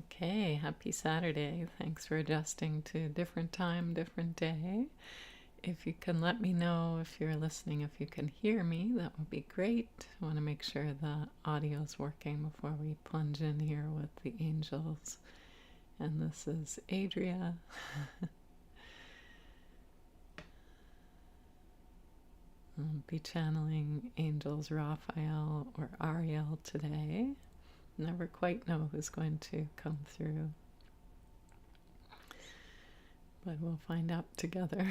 Okay, happy Saturday. Thanks for adjusting to different time, different day. If you can let me know if you're listening, if you can hear me, that would be great. I want to make sure the audio is working before we plunge in here with the angels. And this is Adria. I'll be channeling Angels Raphael or Ariel today. Never quite know who's going to come through, but we'll find out together.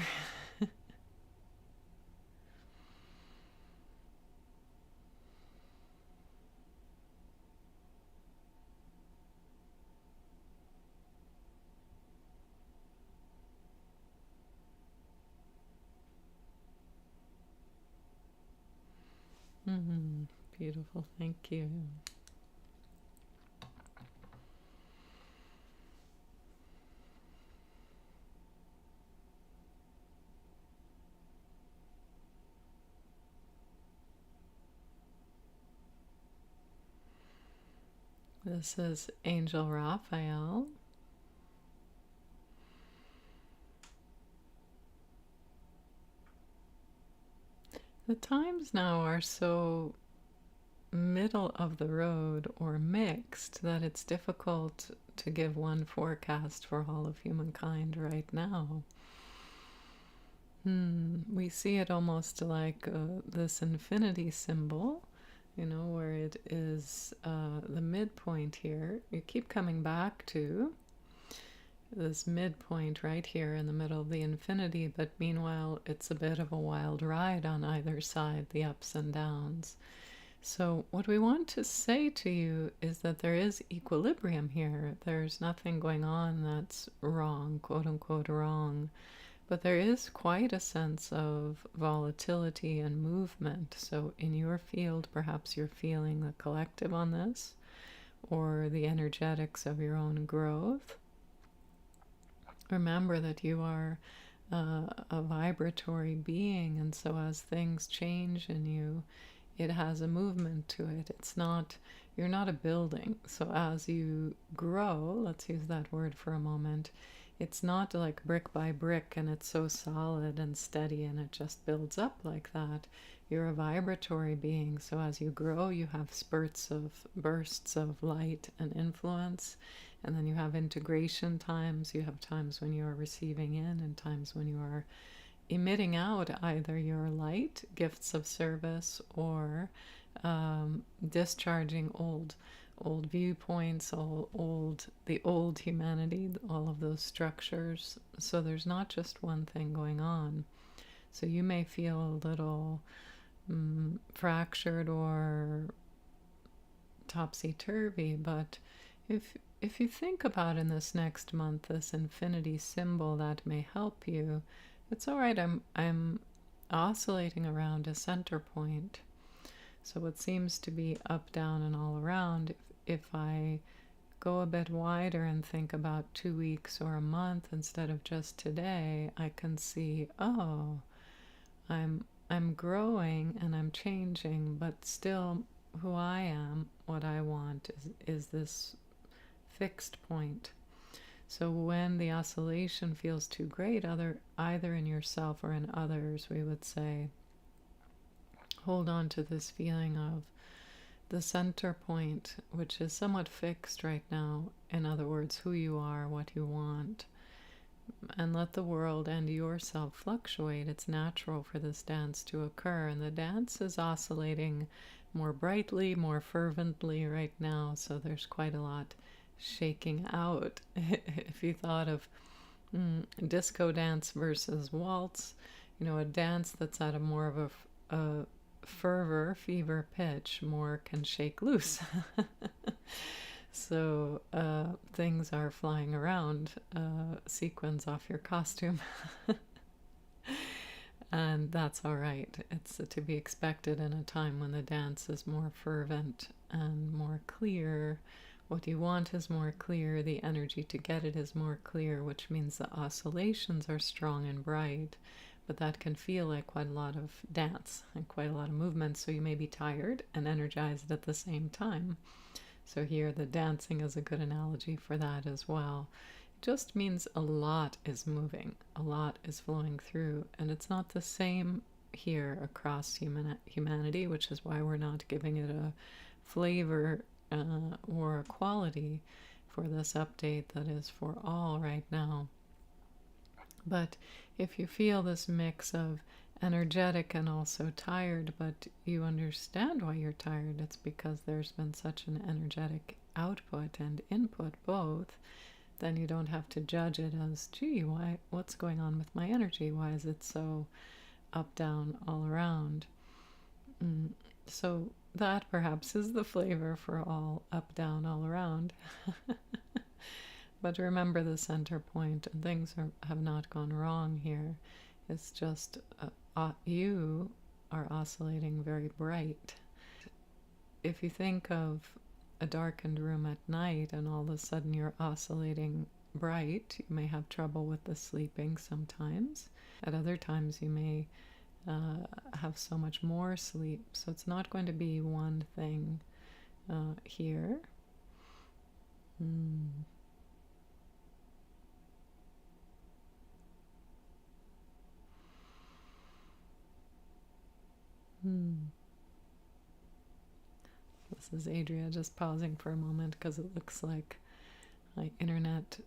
Beautiful, thank you. This is Angel Raphael. The times now are so middle of the road or mixed that it's difficult to give one forecast for all of humankind right now. We see it almost like this infinity symbol, where it is the midpoint here. You keep coming back to this midpoint right here in the middle of the infinity, but meanwhile it's a bit of a wild ride on either side, the ups and downs. So what we want to say to you is that there is equilibrium here. There's nothing going on that's wrong, quote unquote wrong, but there is quite a sense of volatility and movement. So in your field, perhaps you're feeling the collective on this, or the energetics of your own growth. Remember that you are a vibratory being, and so as things change in you, it has a movement to it. It's not, you're not a building. So as you grow, let's use that word for a moment, it's not like brick by brick and it's so solid and steady and it just builds up like that. You're a vibratory being. So as you grow, you have bursts of light and influence. And then you have integration times. You have times when you are receiving in and times when you are emitting out either your light, gifts of service, or discharging old viewpoints, the old humanity, all of those structures. So there's not just one thing going on. So you may feel a little fractured or topsy-turvy, but if you think about in this next month this infinity symbol that may help you, it's all right. I'm oscillating around a center point. So what seems to be up, down, and all around, if I go a bit wider and think about 2 weeks or a month instead of just today, I can see, oh, I'm growing and I'm changing, but still who I am, what I want is this fixed point. So when the oscillation feels too great, either in yourself or in others, we would say, hold on to this feeling of the center point, which is somewhat fixed right now. In other words, who you are, what you want, and let the world and yourself fluctuate. It's natural for this dance to occur, and the dance is oscillating more brightly, more fervently right now, so there's quite a lot shaking out. If you thought of disco dance versus waltz, a dance that's at a more of a fever pitch, more can shake loose. So things are flying around, sequins off your costume. And that's all right. It's to be expected in a time when the dance is more fervent and more clear. What you want is more clear. The energy to get it is more clear, which means the oscillations are strong and bright. But that can feel like quite a lot of dance and quite a lot of movement. So you may be tired and energized at the same time. So here the dancing is a good analogy for that as well. It just means a lot is moving, a lot is flowing through, and it's not the same here across humanity, which is why we're not giving it a flavor or a quality for this update that is for all right now. But if you feel this mix of energetic and also tired, but you understand why you're tired, it's because there's been such an energetic output and input both, then you don't have to judge it as, gee, what's going on with my energy? Why is it so up, down, all around? So that perhaps is the flavor for all up, down, all around. But remember the center point, and things have not gone wrong here. It's just you are oscillating very bright. If you think of a darkened room at night and all of a sudden you're oscillating bright, you may have trouble with the sleeping sometimes. At other times you may have so much more sleep. So it's not going to be one thing here. This is Adria just pausing for a moment because it looks like my internet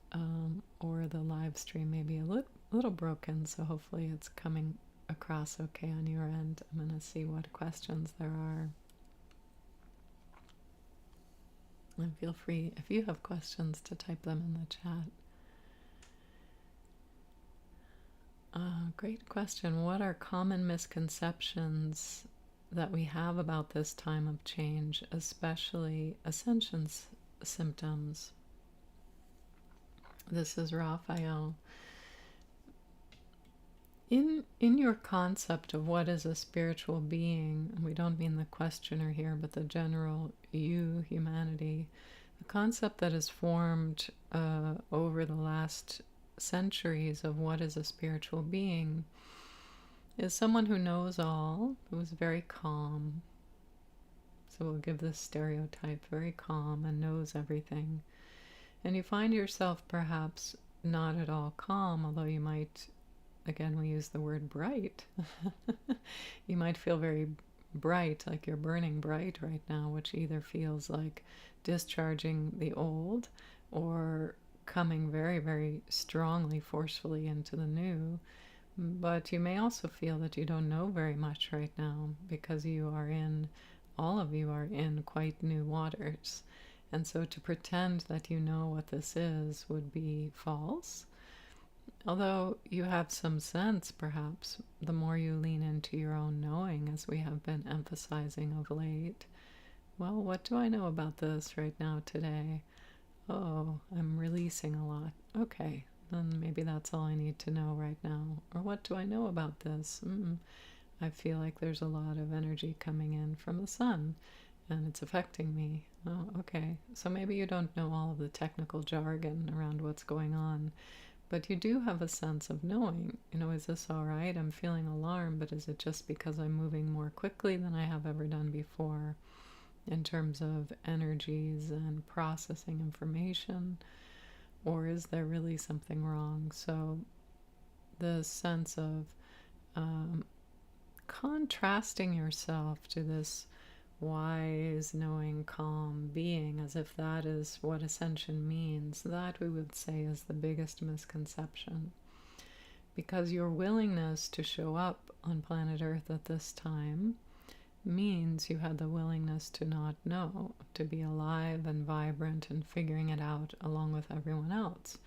or the live stream may be a little broken, so hopefully it's coming across okay on your end. I'm going to see what questions there are. And feel free, if you have questions, to type them in the chat. Great question. What are common misconceptions that we have about this time of change, especially ascension symptoms? This is Raphael. In your concept of what is a spiritual being, and we don't mean the questioner here, but the general you, humanity, the concept that is formed over the last centuries of what is a spiritual being is someone who knows all, who is very calm. So we'll give this stereotype, very calm and knows everything. And you find yourself perhaps not at all calm, although you might, again, we use the word bright. You might feel very bright, like you're burning bright right now, which either feels like discharging the old or coming very, very strongly, forcefully into the new. But you may also feel that you don't know very much right now because all of you are in quite new waters. And so to pretend that you know what this is would be false. Although you have some sense, perhaps, the more you lean into your own knowing, as we have been emphasizing of late. Well, what do I know about this right now today? Oh, I'm releasing a lot. Okay, then maybe that's all I need to know right now. Or what do I know about this? I feel like there's a lot of energy coming in from the sun, and it's affecting me. Oh, okay. So maybe you don't know all of the technical jargon around what's going on, but you do have a sense of knowing, is this all right? I'm feeling alarmed, but is it just because I'm moving more quickly than I have ever done before in terms of energies and processing information? Or is there really something wrong? So the sense of contrasting yourself to this wise, knowing, calm being, as if that is what ascension means, that we would say is the biggest misconception. Because your willingness to show up on planet Earth at this time means you had the willingness to not know, to be alive and vibrant and figuring it out along with everyone else.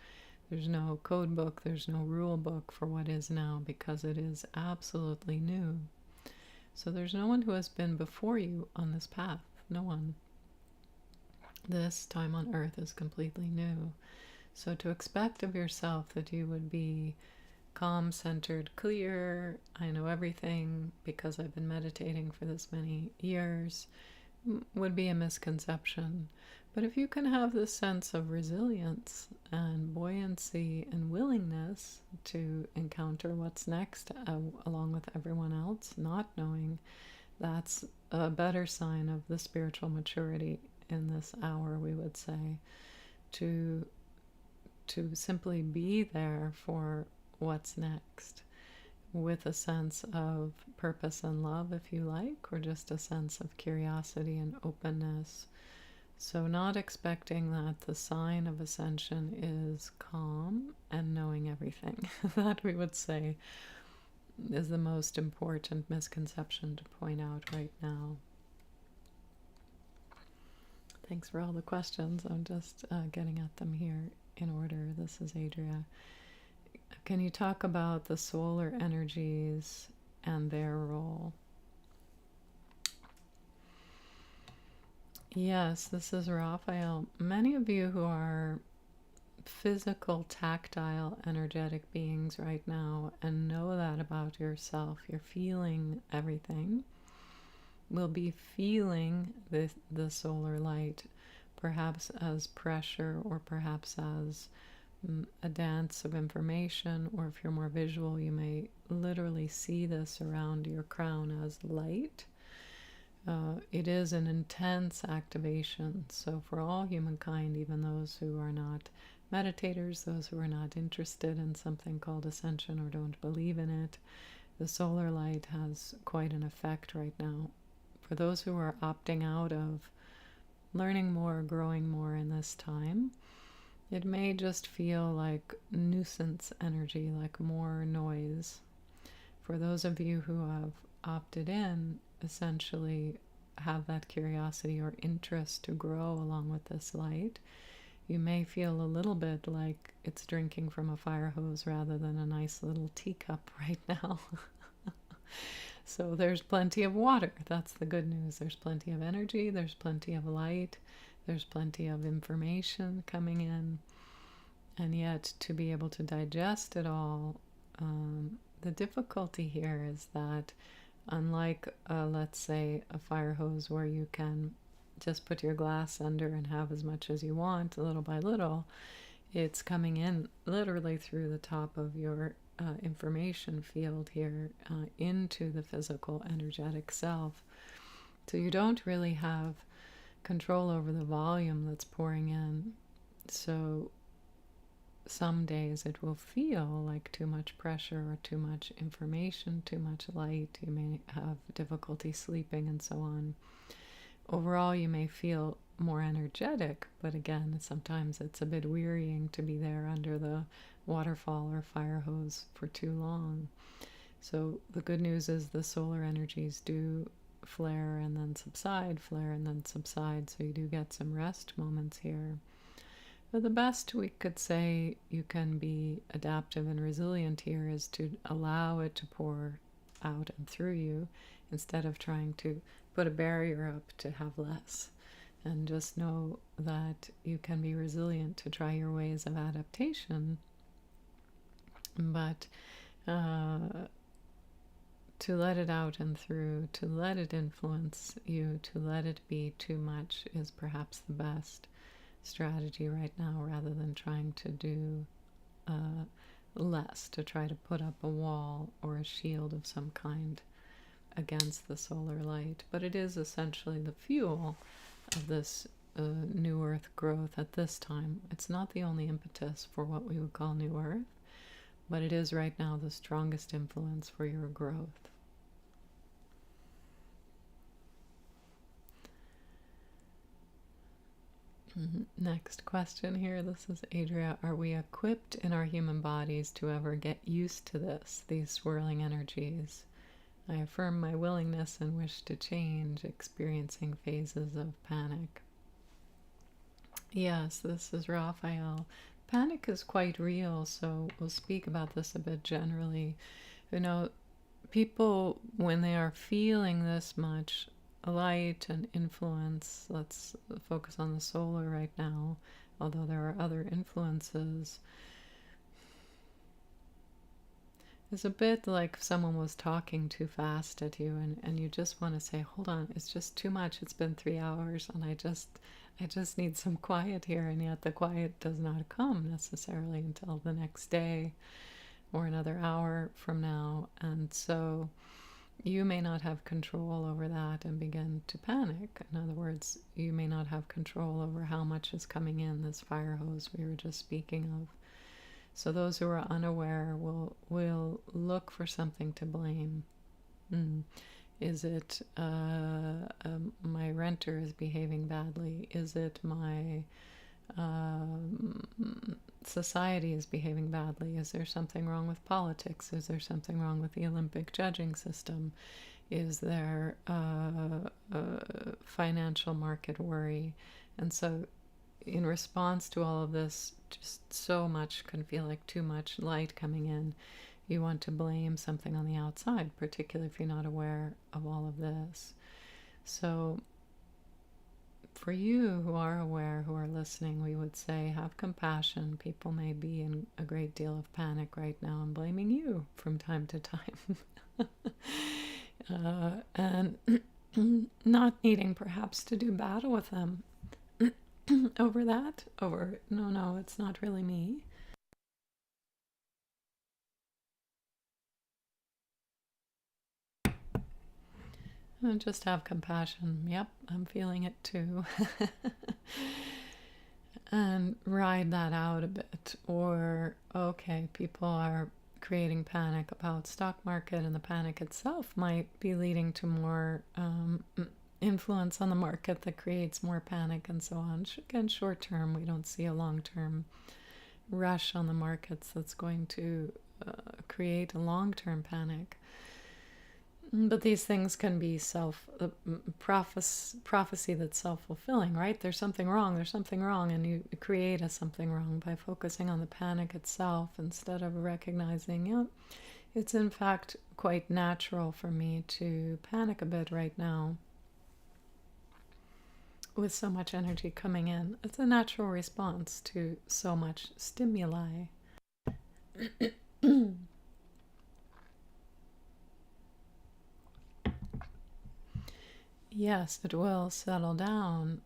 There's no code book, there's no rule book for what is now because it is absolutely new. So there's no one who has been before you on this path. No one. This time on Earth is completely new. So to expect of yourself that you would be calm, centered, clear, I know everything because I've been meditating for this many years, would be a misconception. But if you can have this sense of resilience and buoyancy and willingness to encounter what's next along with everyone else, not knowing, that's a better sign of the spiritual maturity in this hour, we would say, to simply be there for what's next, with a sense of purpose and love, if you like, or just a sense of curiosity and openness. So not expecting that the sign of ascension is calm and knowing everything. That, we would say, is the most important misconception to point out right now. Thanks for all the questions. I'm just getting at them here in order. This is Adria. Can you talk about the solar energies and their role? Yes, this is Raphael. Many of you who are physical, tactile, energetic beings right now and know that about yourself, you're feeling everything, will be feeling the solar light, perhaps as pressure, or perhaps as a dance of information, or if you're more visual, you may literally see this around your crown as light. It is an intense activation. So for all humankind, even those who are not meditators, those who are not interested in something called ascension or don't believe in it, the solar light has quite an effect right now. For those who are opting out of learning more, growing more in this time, it may just feel like nuisance energy, like more noise. For those of you who have opted in, essentially have that curiosity or interest to grow along with this light, you may feel a little bit like it's drinking from a fire hose rather than a nice little teacup right now. So there's plenty of water. That's the good news. There's plenty of energy. There's plenty of light. There's plenty of information coming in. And yet, to be able to digest it all, the difficulty here is that unlike, let's say, a fire hose where you can just put your glass under and have as much as you want, little by little, it's coming in literally through the top of your information field here into the physical energetic self. So you don't really have control over the volume that's pouring in. So some days it will feel like too much pressure or too much information, too much light. You may have difficulty sleeping and so on. Overall, you may feel more energetic, but again, sometimes it's a bit wearying to be there under the waterfall or fire hose for too long. So the good news is the solar energies do flare and then subside, flare and then subside, so you do get some rest moments here. But the best we could say you can be adaptive and resilient here is to allow it to pour out and through you instead of trying to put a barrier up to have less. And just know that you can be resilient to try your ways of adaptation, but to let it out and through, to let it influence you, to let it be too much is perhaps the best strategy right now, rather than trying to do less, to try to put up a wall or a shield of some kind against the solar light. But it is essentially the fuel of this new earth growth at this time. It's not the only impetus for what we would call new earth, but it is right now the strongest influence for your growth. Next question here. This is Adria. Are we equipped in our human bodies to ever get used to these swirling energies? I affirm my willingness and wish to change, experiencing phases of panic. Yes, this is Raphael. Panic is quite real, so we'll speak about this a bit generally. You know, people, when they are feeling this much light and influence, let's focus on the solar right now, although there are other influences, it's a bit like if someone was talking too fast at you and you just want to say, hold on, it's just too much. It's been 3 hours and I just need some quiet here, and yet the quiet does not come necessarily until the next day or another hour from now. And so you may not have control over that and begin to panic. In other words, you may not have control over how much is coming in, this fire hose we were just speaking of. So those who are unaware will look for something to blame. Is it my renter is behaving badly? Is it my society is behaving badly? Is there something wrong with politics? Is there something wrong with the Olympic judging system? Is there financial market worry? And so in response to all of this, just so much can feel like too much light coming in. You want to blame something on the outside, particularly if you're not aware of all of this. So for you who are aware, who are listening, we would say have compassion. People may be in a great deal of panic right now and blaming you from time to time. And not needing perhaps to do battle with them over that. Over, no, it's not really me. And just have compassion. Yep, I'm feeling it too. And ride that out a bit. Or, okay, people are creating panic about stock market, and the panic itself might be leading to more influence on the market that creates more panic and so on. Again, short term, we don't see a long term rush on the markets that's going to create a long term panic. But these things can be prophecy that's self-fulfilling, right? There's something wrong, and you create a something wrong by focusing on the panic itself instead of recognizing, it's in fact quite natural for me to panic a bit right now with so much energy coming in. It's a natural response to so much stimuli. Yes, it will settle down,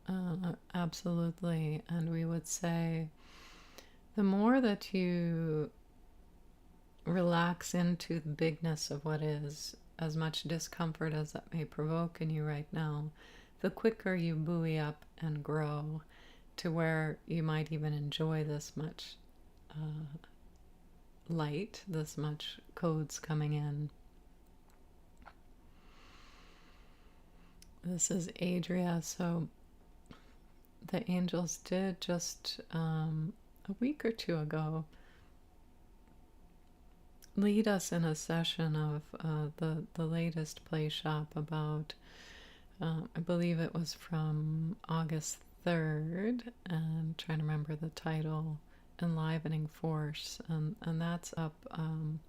absolutely. And we would say the more that you relax into the bigness of what is, as much discomfort as that may provoke in you right now, the quicker you buoy up and grow to where you might even enjoy this much light, this much codes coming in. This is Adria. So the angels did just a week or two ago lead us in a session of the latest play shop about, I believe it was from August 3rd, and trying to remember the title, Enlivening Force, and that's up on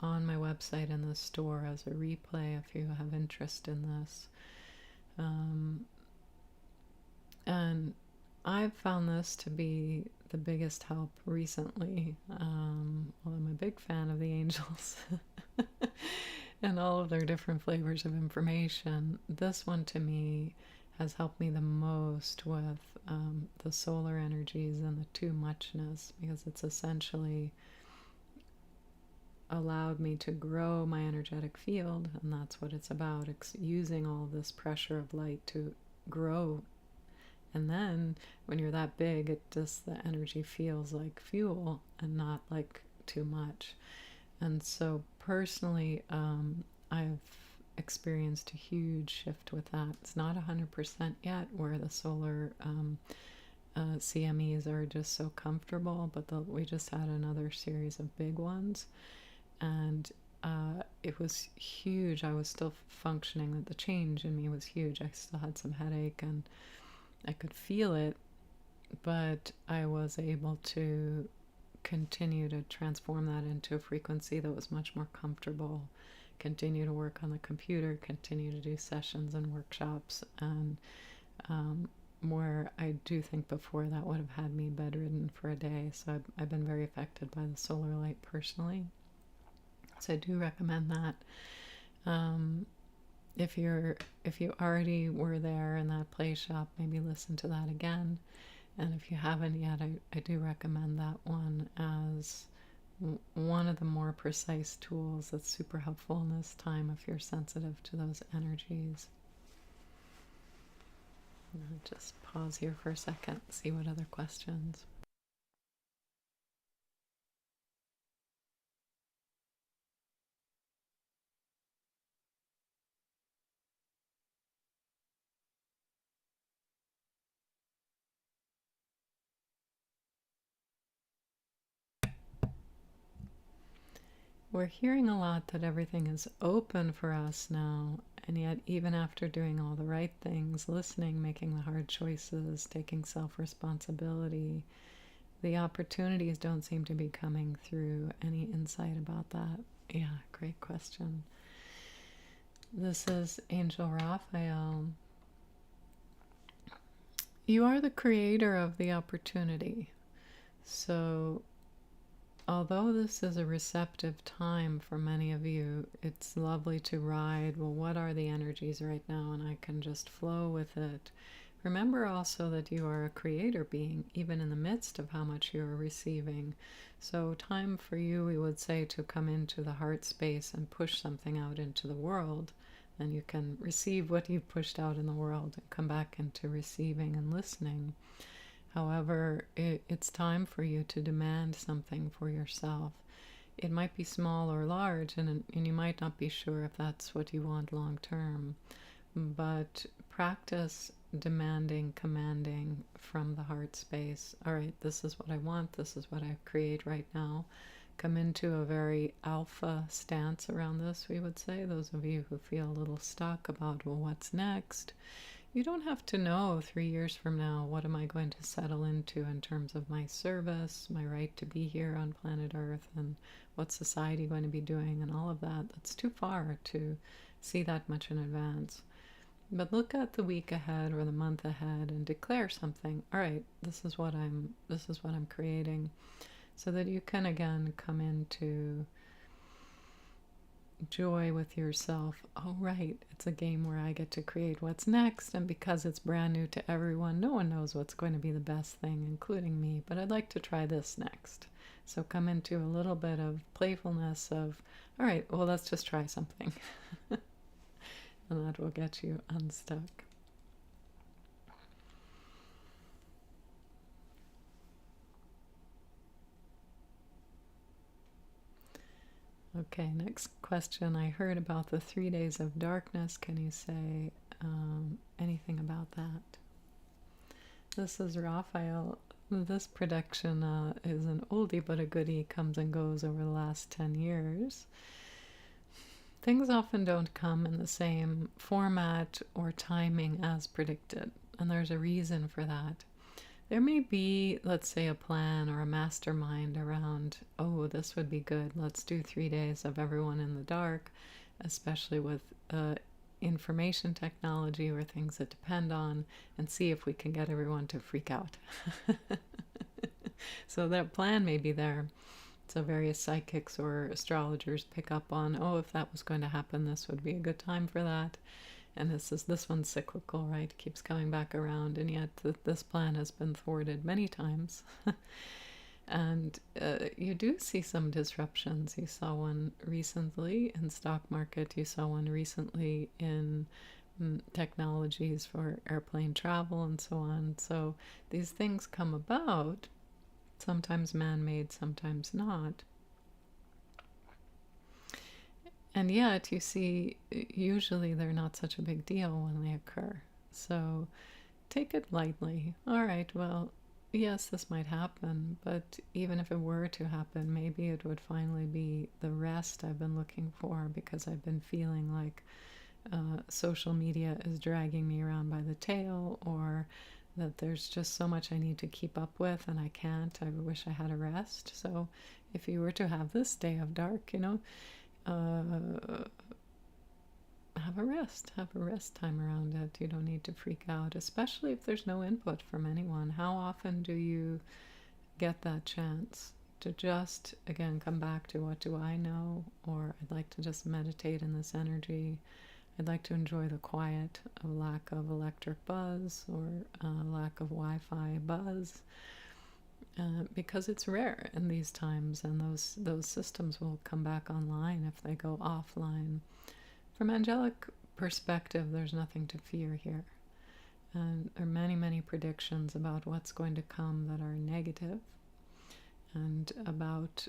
my website in the store as a replay if you have interest in this. And I've found this to be the biggest help recently. Well, I'm a big fan of the angels and all of their different flavors of information. This one to me has helped me the most with the solar energies and the too muchness, because it's essentially allowed me to grow my energetic field, and that's what it's about. It's using all this pressure of light to grow. And then when you're that big, it just, the energy feels like fuel and not like too much. And so personally, I've experienced a huge shift with that. It's not 100% yet, where the solar CMEs are just so comfortable, but we just had another series of big ones. And it was huge. I was still functioning. The change in me was huge. I still had some headache and I could feel it, but I was able to continue to transform that into a frequency that was much more comfortable, continue to work on the computer, continue to do sessions and workshops, and where I do think before that would have had me bedridden for a day. So I've been very affected by the solar light personally. So I do recommend that. If you already were there in that play shop, maybe listen to that again. And if you haven't yet, I do recommend that one as one of the more precise tools that's super helpful in this time if you're sensitive to those energies. I'll just pause here for a second, see what other questions. We're hearing a lot that everything is open for us now, and yet, even after doing all the right things, listening, making the hard choices, taking self responsibility, the opportunities don't seem to be coming through. Any insight about that? Yeah, great question. This is Angel Raphael. You are the creator of the opportunity. So although this is a receptive time for many of you, it's lovely to ride, well, what are the energies right now? And I can just flow with it. Remember also that you are a creator being, even in the midst of how much you are receiving. So time for you, we would say, to come into the heart space and push something out into the world. And you can receive what you've pushed out in the world and come back into receiving and listening. However, it's time for you to demand something for yourself. It might be small or large, and you might not be sure if that's what you want long term. But practice demanding, commanding from the heart space. All right, this is what I want. This is what I create right now. Come into a very alpha stance around this, we would say. Those of you who feel a little stuck about, well, what's next? You don't have to know 3 years from now, what am I going to settle into in terms of my service, my right to be here on planet Earth, and what's society going to be doing, and all of that. That's too far to see that much in advance. But look at the week ahead or the month ahead and declare something. All right, this is what I'm creating, so that you can again come into joy with yourself. Oh, right, it's a game where I get to create what's next, and because it's brand new to everyone, no one knows what's going to be the best thing, including me, but I'd like to try this next. So come into a little bit of playfulness of, all right, well, let's just try something. And that will get you unstuck. Okay, next question. I heard about the 3 days of darkness. Can you say anything about that? This is Raphael. This production is an oldie but a goodie, comes and goes over the last 10 years. Things often don't come in the same format or timing as predicted, and there's a reason for that. There may be, let's say, a plan or a mastermind around, oh, this would be good. Let's do 3 days of everyone in the dark, especially with information technology or things that depend on, and see if we can get everyone to freak out. So that plan may be there. So various psychics or astrologers pick up on, oh, if that was going to happen, this would be a good time for that. And this one's cyclical, right? It keeps coming back around, and yet this plan has been thwarted many times. And you do see some disruptions. You saw one recently in stock market. You saw one recently in technologies for airplane travel and so on. So these things come about, sometimes man-made, sometimes not. And yet, you see, usually they're not such a big deal when they occur. So take it lightly. All right, well, yes, this might happen, but even if it were to happen, maybe it would finally be the rest I've been looking for, because I've been feeling like social media is dragging me around by the tail, or that there's just so much I need to keep up with and I can't. I wish I had a rest. So if you were to have this day of dark, have a rest time around it. You don't need to freak out, especially if there's no input from anyone. How often do you get that chance to just, again, come back to what do I know, or I'd like to just meditate in this energy. I'd like to enjoy the quiet, lack of electric buzz or lack of Wi-Fi buzz. because it's rare in these times, and those systems will come back online if they go offline. From angelic perspective, there's nothing to fear here. And there are many, many predictions about what's going to come that are negative and about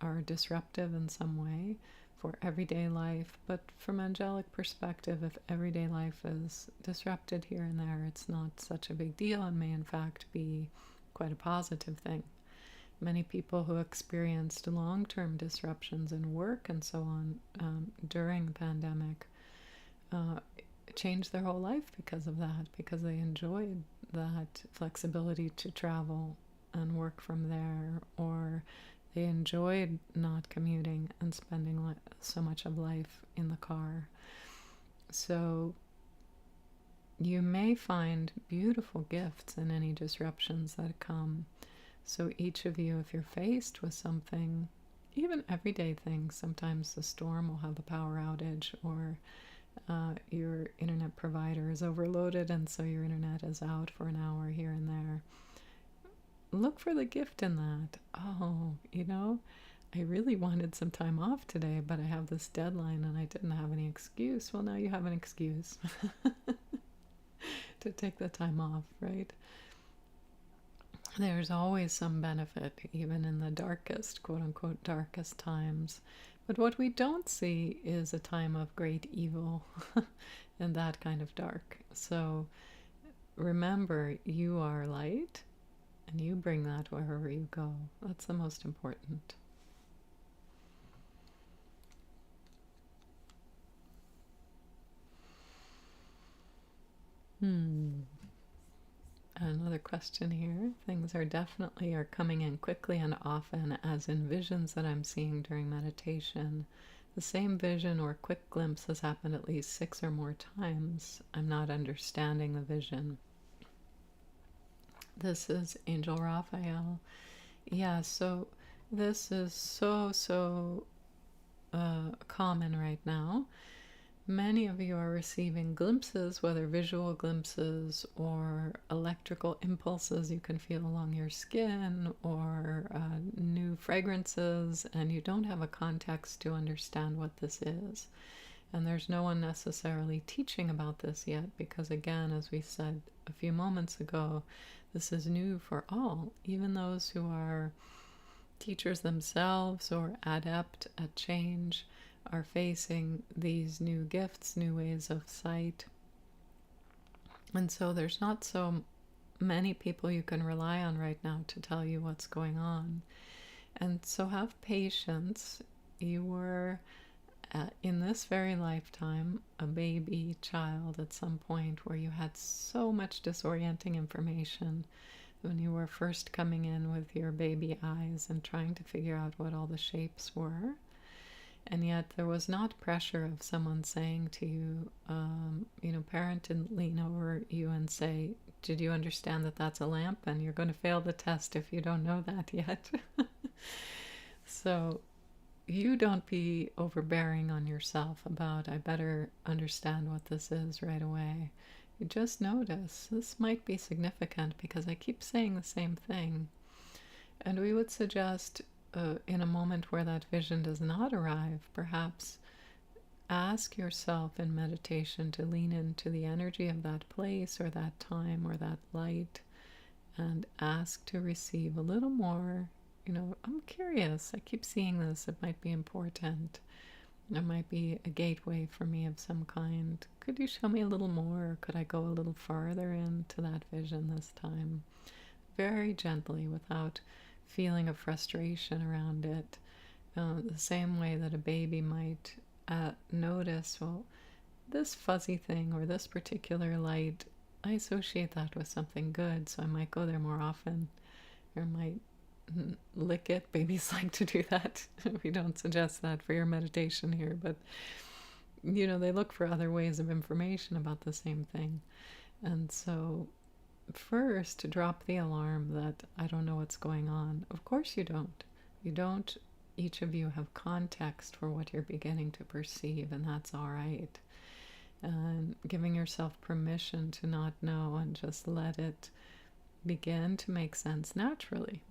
are disruptive in some way for everyday life. But from angelic perspective, if everyday life is disrupted here and there, it's not such a big deal and may in fact be quite a positive thing. Many people who experienced long-term disruptions in work and so on during the pandemic changed their whole life because of that, because they enjoyed that flexibility to travel and work from there, or they enjoyed not commuting and spending so much of life in the car. So you may find beautiful gifts in any disruptions that come. So each of you, if you're faced with something, even everyday things, sometimes the storm will have a power outage, or your internet provider is overloaded and so your internet is out for an hour here and there. Look for the gift in that. Oh, I really wanted some time off today, but I have this deadline and I didn't have any excuse. Well, now you have an excuse to take the time off, right? There's always some benefit, even in the darkest, quote unquote, darkest times. But what we don't see is a time of great evil and that kind of dark. So remember, you are light and you bring that wherever you go. That's the most important. Another question here. Things are coming in quickly and often, as in visions that I'm seeing during meditation. The same vision or quick glimpse has happened at least 6 or more times. I'm not understanding the vision. This is Angel Raphael. Yeah, so this is so common right now. Many of you are receiving glimpses, whether visual glimpses or electrical impulses you can feel along your skin, or new fragrances, and you don't have a context to understand what this is. And there's no one necessarily teaching about this yet, because again, as we said a few moments ago, this is new for all, even those who are teachers themselves or adept at change are facing these new gifts, new ways of sight. And so there's not so many people you can rely on right now to tell you what's going on. And so have patience. You were, in this very lifetime, a baby child at some point where you had so much disorienting information when you were first coming in with your baby eyes and trying to figure out what all the shapes were. And yet there was not pressure of someone saying to you, parent didn't lean over you and say, did you understand that that's a lamp? And you're going to fail the test if you don't know that yet. So you don't be overbearing on yourself about, I better understand what this is right away. You just notice, this might be significant because I keep saying the same thing. And we would suggest, in a moment where that vision does not arrive, perhaps ask yourself in meditation to lean into the energy of that place or that time or that light, and ask to receive a little more. I'm curious, I keep seeing this, it might be important. There might be a gateway for me of some kind. Could you show me a little more, or could I go a little farther into that vision this time? Very gently, without feeling of frustration around it. The same way that a baby might notice, well, this fuzzy thing or this particular light, I associate that with something good, so I might go there more often, or might lick it. Babies like to do that. We don't suggest that for your meditation here, but they look for other ways of information about the same thing. And so first, drop the alarm that I don't know what's going on. Of course you don't. You don't. Each of you have context for what you're beginning to perceive, and that's all right. And giving yourself permission to not know and just let it begin to make sense naturally.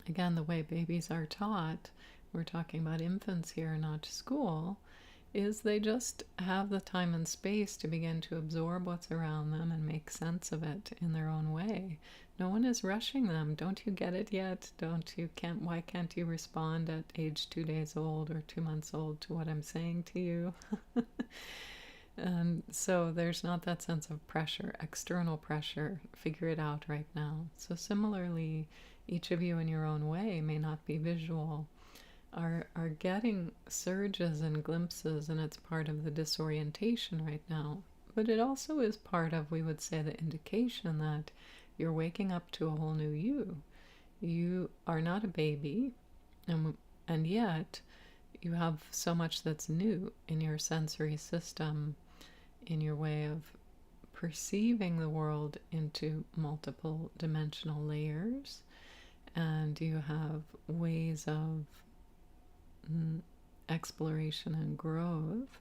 Again, the way babies are taught, we're talking about infants here, not school, is they just have the time and space to begin to absorb what's around them and make sense of it in their own way. No one is rushing them. Don't you get it yet? Why can't you respond at age 2 days old or 2 months old to what I'm saying to you? And so there's not that sense of pressure, external pressure, figure it out right now. So similarly, each of you in your own way may not be visual, are getting surges and glimpses, and it's part of the disorientation right now. But it also is part of, we would say, the indication that you're waking up to a whole new you. You are not a baby, and yet you have so much that's new in your sensory system, in your way of perceiving the world into multiple dimensional layers, and you have ways of exploration and growth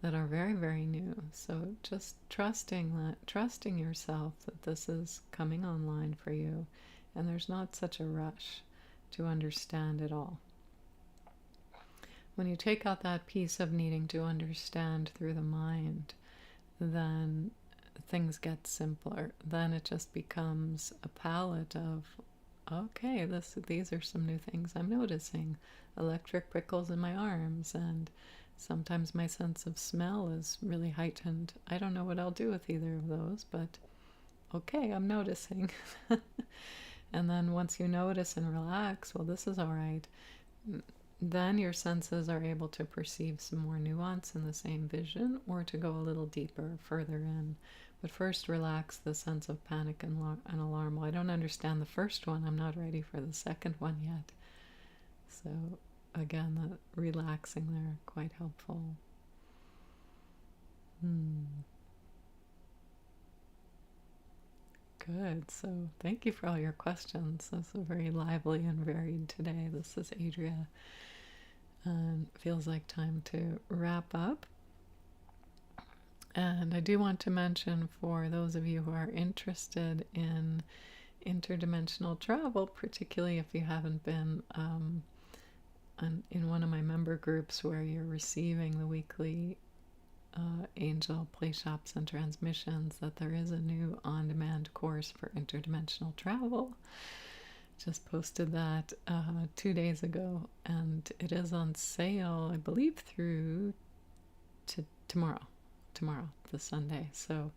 that are very, very new. So just trusting yourself that this is coming online for you, and there's not such a rush to understand it all. When you take out that piece of needing to understand through the mind, then things get simpler. Then it just becomes a palette of, okay, these are some new things I'm noticing. Electric prickles in my arms, and sometimes my sense of smell is really heightened. I don't know what I'll do with either of those, but okay, I'm noticing. And then once you notice and relax, well, this is all right, then your senses are able to perceive some more nuance in the same vision, or to go a little deeper, further in. But first, relax the sense of panic and alarm. Well, I don't understand the first one. I'm not ready for the second one yet. So again, the relaxing there, quite helpful. Good. So thank you for all your questions. This is very lively and varied today. This is Adria. And feels like time to wrap up. And I do want to mention, for those of you who are interested in interdimensional travel, particularly if you haven't been in one of my member groups where you're receiving the weekly angel play shops and transmissions, that there is a new on-demand course for interdimensional travel. Just posted that 2 days ago, and it is on sale, I believe, through to tomorrow, this Sunday. So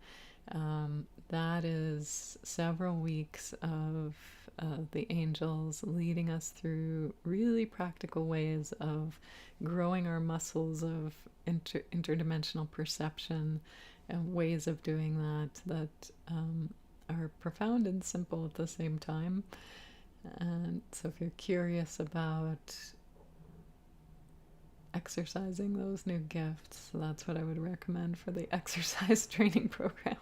that is several weeks of the angels leading us through really practical ways of growing our muscles of interdimensional perception, and ways of doing that are profound and simple at the same time. And so if you're curious about exercising those new gifts, that's what I would recommend for the exercise training program.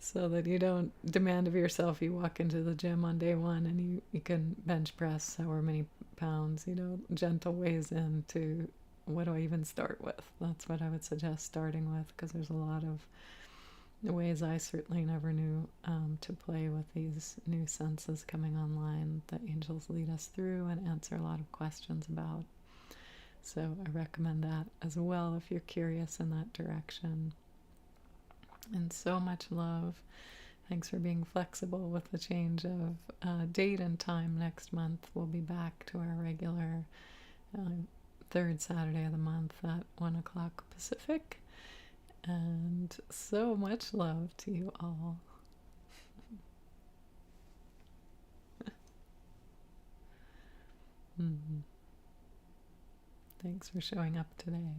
So that you don't demand of yourself, you walk into the gym on day one and you can bench press however many pounds, gentle ways into, what do I even start with? That's what I would suggest starting with, because there's a lot of ways I certainly never knew to play with these new senses coming online that angels lead us through and answer a lot of questions about. So I recommend that as well if you're curious in that direction. And so much love. Thanks for being flexible with the change of date and time next month. We'll be back to our regular third Saturday of the month at 1 o'clock Pacific. And so much love to you all. Thanks for showing up today.